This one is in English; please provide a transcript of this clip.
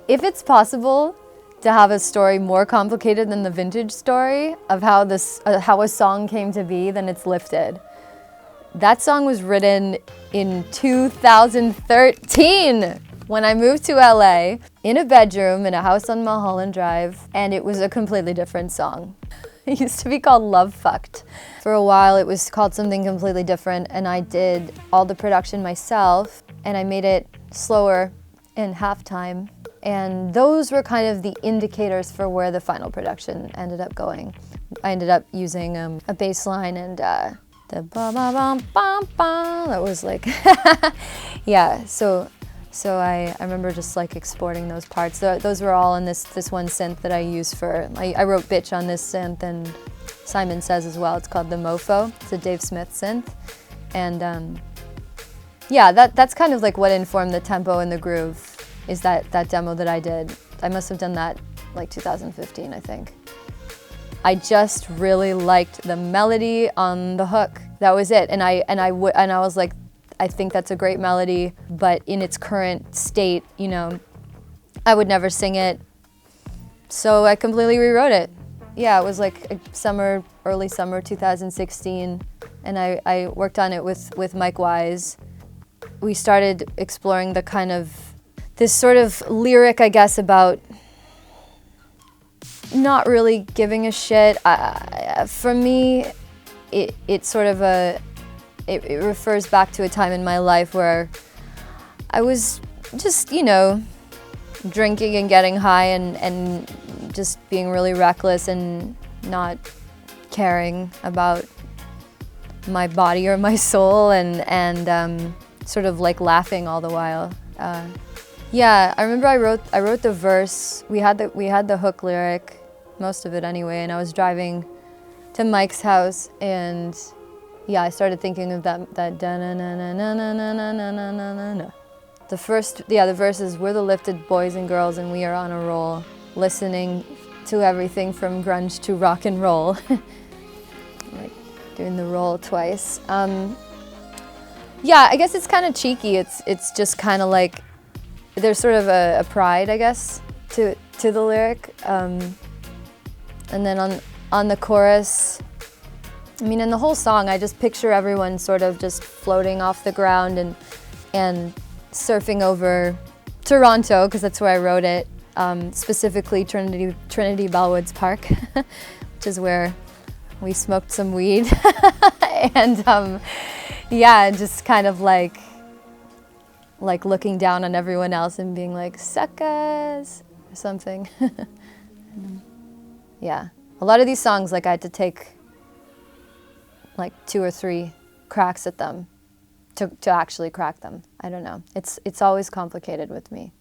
If it's possible to have a story more complicated than the vintage story of how how a song came to be, then it's Lifted. That song was written in 2013 when I moved to LA in a bedroom in a house on Mulholland Drive, and it was a completely different song. It used to be called Love Fucked. For a while it was called something completely different, and I did all the production myself, and I made it slower in halftime. And those were kind of the indicators for where the final production ended up going. I ended up using a bass line and the ba-ba-bum-bum-bum. That was like, yeah, so I remember just like exporting those parts. Those were all in this one synth that I use for, I wrote Bitch on this synth, and Simon Says as well. It's called the Mofo. It's a Dave Smith synth. And yeah, that's kind of like what informed the tempo and the groove, is that demo that I did. I must have done that like 2015, I think. I just really liked the melody on the hook. That was it. And I was like, I think that's a great melody, but in its current state, you know, I would never sing it. So I completely rewrote it. Yeah, it was like early summer 2016, and I worked on it with Mike Wise. We started exploring the kind of this sort of lyric, I guess, about not really giving a shit. For me, it's sort of it refers back to a time in my life where I was just, you know, drinking and getting high and just being really reckless and not caring about my body or my soul, and sort of like laughing all the while. Yeah, I remember I wrote the verse. We had the hook lyric, most of it anyway, and I was driving to Mike's house, and yeah, I started thinking of that da na na na na na na na na na na na. The verse is, we're the lifted boys and girls and we are on a roll, listening to everything from grunge to rock and roll. Like doing the roll twice. Yeah, I guess it's kind of cheeky. It's just kind of like, there's sort of a pride, I guess, to the lyric. And then on the chorus, I mean, in the whole song, I just picture everyone sort of just floating off the ground and surfing over Toronto, because that's where I wrote it, specifically Trinity Bellwoods Park, which is where we smoked some weed. And yeah, just kind of like looking down on everyone else and being like, suckers, or something. Yeah, a lot of these songs, like I had to take like 2 or 3 cracks at them to actually crack them. I don't know. It's always complicated with me.